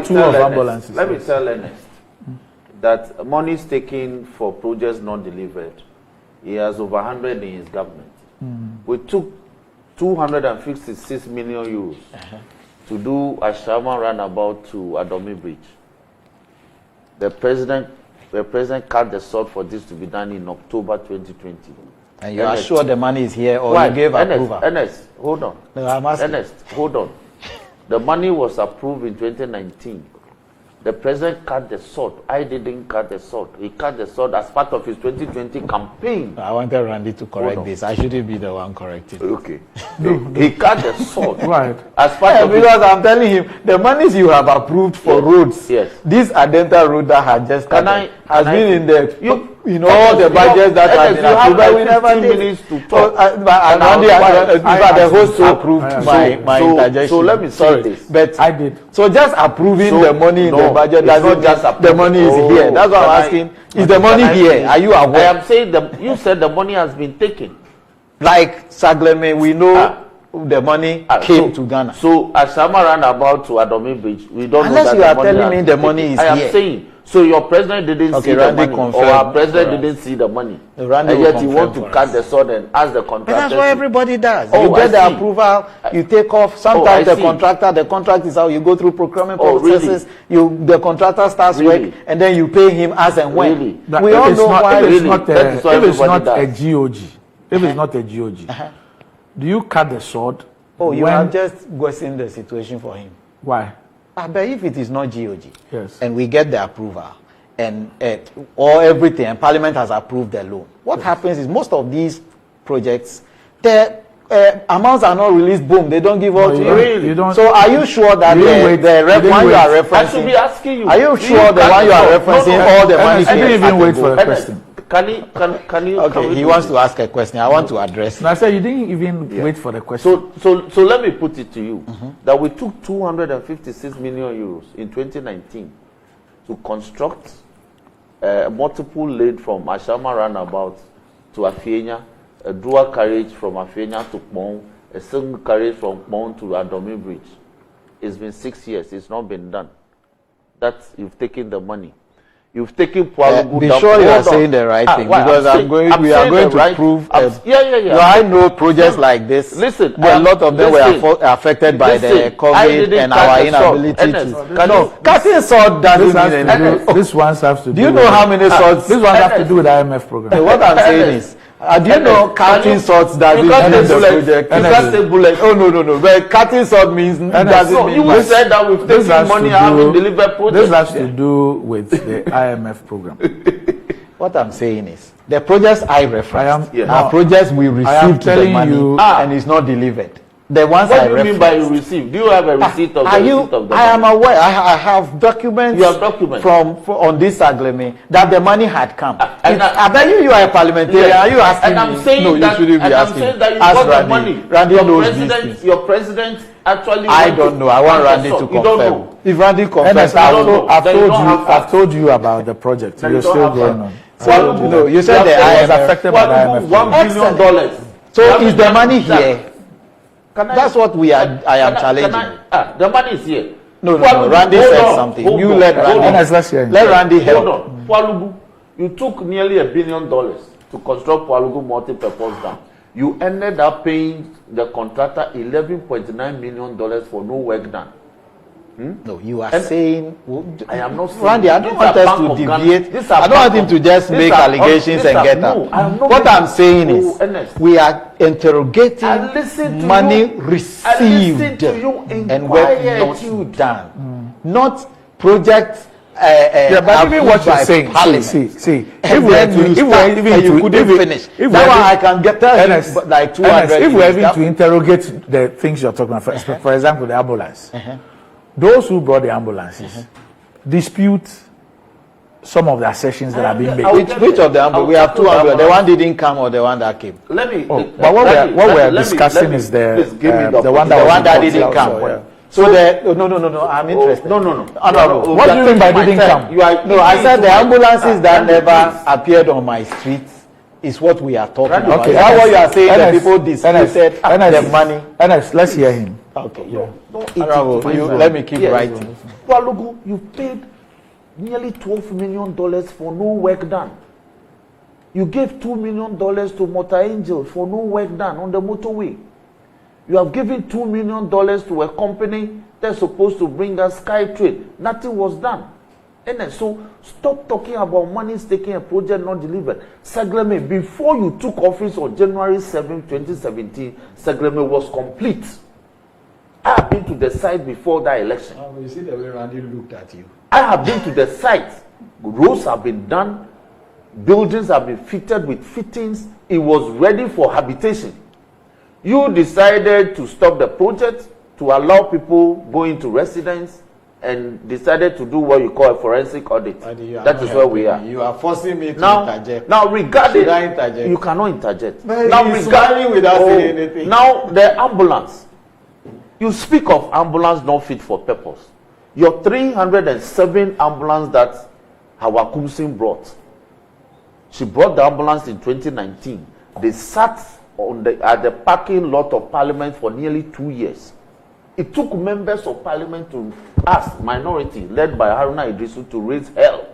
Two of ambulances. Let me tell Ernest that money is taken for projects not delivered. He has over 100 in his government. We took 256 million euros to do a Sharma roundabout to Adomi Bridge. The president cut the sort for this to be done in October 2020. And you are sure the money is here, or you gave approval? Ernest, hold on. No, I'm asking. Ernest, hold on. The money was approved in 2019. The president cut the sort. I didn't cut the sort. He cut the sort as part of his 2020 campaign. I wanted Randy to correct this. I shouldn't be the one correcting. Okay. He cut the sort. Right. As part of because I'm telling him, the monies you have approved for roads, this Adenta road that had just started, has been in the, you know, all the budgets that have been approved, but we never did. To talk. The host approved my interjection. So let me say this. But I did. So just approving the money in the budget doesn't just the money is here. That's what I'm asking. Is the money here? Are you aware? I am saying you said the money has been taken. Like Sagleme, we know the money came to Ghana. So as Shama ran about to Adomi Bridge, we don't unless know that you are telling me the money is here. I am saying. So your president didn't see the money, or our president didn't see the money, and yet you want to cut the sword and ask the contractor. But that's what everybody does. You get the approval, you take off. Sometimes the contract is out. You go through procurement processes. The contractor starts work, and then you pay him as and when. Really? We all know why. If it's not a GOG, if it's not a GOG, do you cut the sword? Oh, you are just guessing the situation for him. Why? But if it is not GOG, yes, and we get the approval, and or everything, and Parliament has approved the loan, what happens is most of these projects, the amounts are not released. Boom, they don't give all to you. So are you sure that the one you are referencing? I should be asking you. Are you sure the one you are referencing all the money? I didn't even wait for a question. Can you? Okay, he wants to ask a question. I want to address. No, I said you didn't even wait for the question. So let me put it to you that we took 256 million euros in 2019 to construct multiple lanes from Ashama roundabout to Afienya, a dual carriage from Afienya to Kpong, a single carriage from Kpong to Adomi Bridge. It's been 6 years. It's not been done. That's you've taken the money. You've taken Pualugu. Be sure you are saying the right thing, because we are going to prove. I know projects like this. Listen, a lot of them were affected by the COVID and our inability to. Cutting salt doesn't mean anything. This one has to do. Do you know how many salts? This one has to do with the IMF program. What I'm saying is, do you know cutting salts doesn't mean the project? You can't say bullet. Oh no. But cutting salt means doesn't mean. You said that we've taken money and haven't delivered projects. This has to do with the IMF program. What I'm saying is, the projects I reference are projects we received the money and it's not delivered. The ones what do you mean by you received? Do you have a receipt of the receipt of the money? I am aware. I have documents. You have documents from on this Agleme that the money had come. I bet you are a parliamentarian. Are you asking and I'm me? saying No, you shouldn't be asking. I'm saying that you Ask got Randy. the money. Randy knows these things. Your president actually. I don't know. I want Randy to confirm. You don't know. If Randy confirms, I've told you about the project. You're still going on. So you said I was affected by the IMF. $1 billion. So is the money here? That's what I am challenging. The money is here. No. Randy said something. You let Randy. Let Randy help. Hold on. Pualugu, you took nearly $1 billion to construct Pualugu multi-purpose dam. You ended up paying the contractor $11.9 million for no work done. No, you are saying. I am not saying. Randy, I don't want us to deviate. I don't want him to just make allegations and get out. What I'm saying is, we are interrogating money received and work not done, not projects. But even what you're saying, see, if you couldn't finish, that's why I can tell you like 200. If we're even to interrogate the things you're talking about, for example, the ambulance. Those who brought the ambulances dispute some of the assertions that are being made. Which of the ambulances? We have 200. The one didn't come or the one that came? Let me. But what we're discussing is the one that didn't come. So no. I'm interested. No. What do you mean by didn't come? I said the ambulances that never appeared on my street is what we are talking about. Okay, that's what you are saying. The people disputed the money. Let's hear him. Okay, let me keep writing. Kwalugu, you paid nearly $12 million for no work done. You gave $2 million to Motor Angel for no work done on the motorway. You have given $2 million to a company that's supposed to bring us SkyTrade. Nothing was done. And so stop talking about money taking a project not delivered. Segleme, before you took office on January 7, 2017, Segleme was complete. I have been to the site before that election. Oh, you see the way Randy looked at you. I have been to the site. Roads have been done. Buildings have been fitted with fittings. It was ready for habitation. You decided to stop the project to allow people go into residence and decided to do what you call a forensic audit. That is where we are. You are forcing me to interject. Now, regarding, should I interject? You cannot interject. But now, regarding without saying anything. Now, the ambulance. You speak of ambulance not fit for purpose. Your 307 ambulance that Hawa Kumsin brought. She brought the ambulance in 2019. They sat at the parking lot of Parliament for nearly 2 years. It took members of Parliament to ask, minority, led by Haruna Idrisu, to raise hell.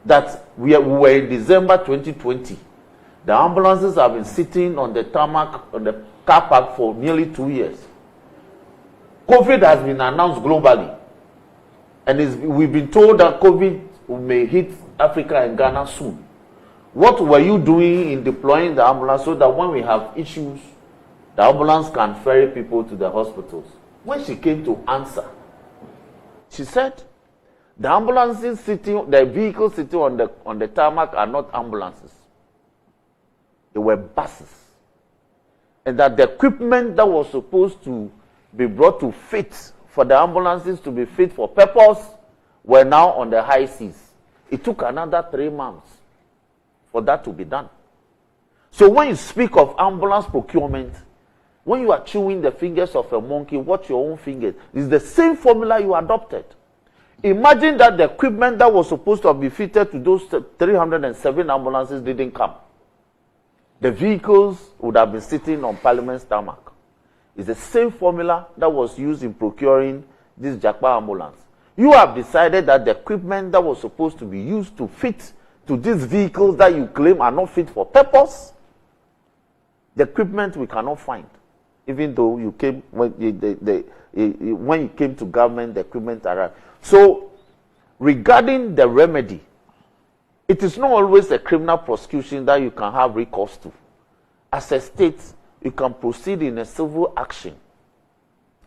That we were in December 2020. The ambulances have been sitting on the tarmac, on the car park for nearly 2 years. COVID has been announced globally. And we've been told that COVID may hit Africa and Ghana soon. What were you doing in deploying the ambulance so that when we have issues, the ambulance can ferry people to the hospitals? When she came to answer, she said, the ambulances sitting, the vehicles sitting on the tarmac are not ambulances. They were buses. And that the equipment that was supposed to be brought to fit for the ambulances to be fit for purpose were now on the high seas. It took another 3 months for that to be done. So when you speak of ambulance procurement, when you are chewing the fingers of a monkey, watch your own fingers. It's the same formula you adopted. Imagine that the equipment that was supposed to be fitted to those 307 ambulances didn't come. The vehicles would have been sitting on Parliament's tarmac. It's the same formula that was used in procuring this Jakpa ambulance. You have decided that the equipment that was supposed to be used to fit to these vehicles that you claim are not fit for purpose, the equipment we cannot find. Even though you came, when you came to government, the equipment arrived. So, regarding the remedy, it is not always a criminal prosecution that you can have recourse to. As a state, you can proceed in a civil action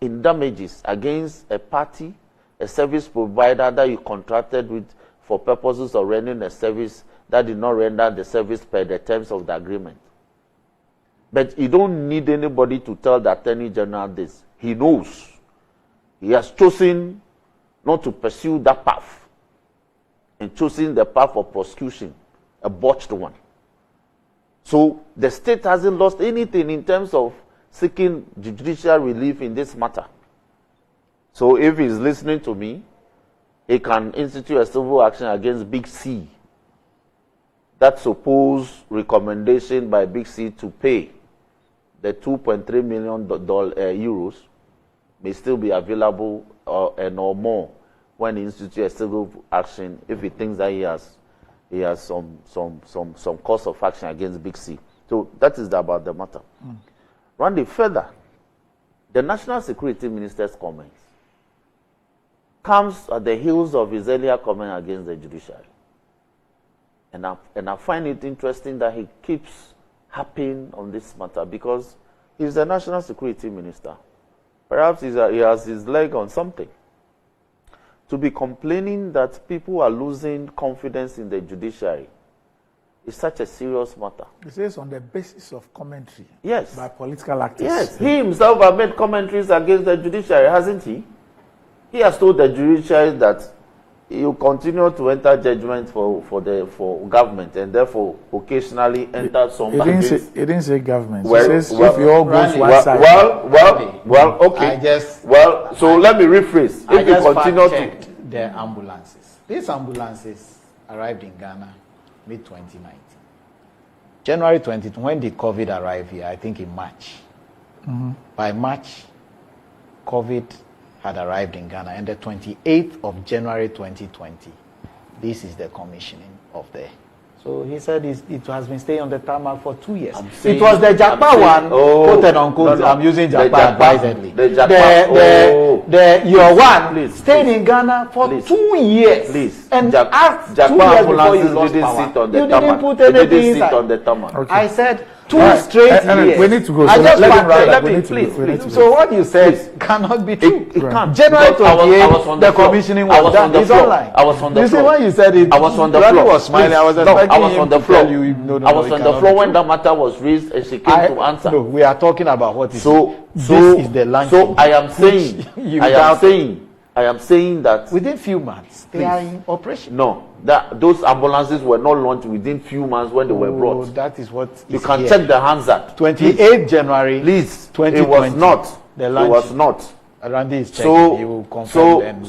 in damages against a party, a service provider that you contracted with for purposes of rendering a service that did not render the service per the terms of the agreement. But you don't need anybody to tell the Attorney General this. He knows. He has chosen not to pursue that path and chosen the path of prosecution, a botched one. So the state hasn't lost anything in terms of seeking judicial relief in this matter. So if he's listening to me, he can institute a civil action against Big C. That supposed recommendation by Big C to pay the 2.3 million euros may still be available or more when he institutes a civil action if he thinks that he has some cause of action against Big C. So that is about the matter. Randy, further, the National Security Minister's comments comes at the heels of his earlier comment against the judiciary. And I find it interesting that he keeps harping on this matter because he's the National Security Minister. Perhaps he has his leg on something. To be complaining that people are losing confidence in the judiciary is such a serious matter. He says on the basis of commentary. Yes. By political actors. Yes. He himself has made commentaries against the judiciary, hasn't he? He has told the judiciary that he will continue to enter judgment for government and therefore occasionally enter some. He didn't say government. He says if you all go one side. Okay. So let me rephrase. If you continue to the ambulances. These ambulances arrived in Ghana mid-2019. January 2020, when did COVID arrive here? I think in March. By March, COVID had arrived in Ghana, and the 28th of January 2020, this is the commissioning of the. So he said it has been staying on the tarmac for 2 years. It was the Japa one, quoted unquote. No. I'm using Japa advisedly. Your one stayed in Ghana for 2 years. Please. And after 2 years before you lost power, you didn't put anything inside. On the tarmac. Okay. I said 2 straight years. We need to go. I So just let me please. So what you said cannot be true. It can't. January 28th, the commissioning was done. It's online. I was on the floor. You see when you said it, I was on the floor. was smiling. I was expecting I was on the floor. I was on the floor when that matter was raised, and she came to answer. No, we are talking about what is this is the language. So I am saying that within few months they are in operation. No, that those ambulances were not launched within few months when they were brought. That is what you can check the Hansard. 28th January. Please, 2020. It was not. The it was not. Randy is checking. He will confirm.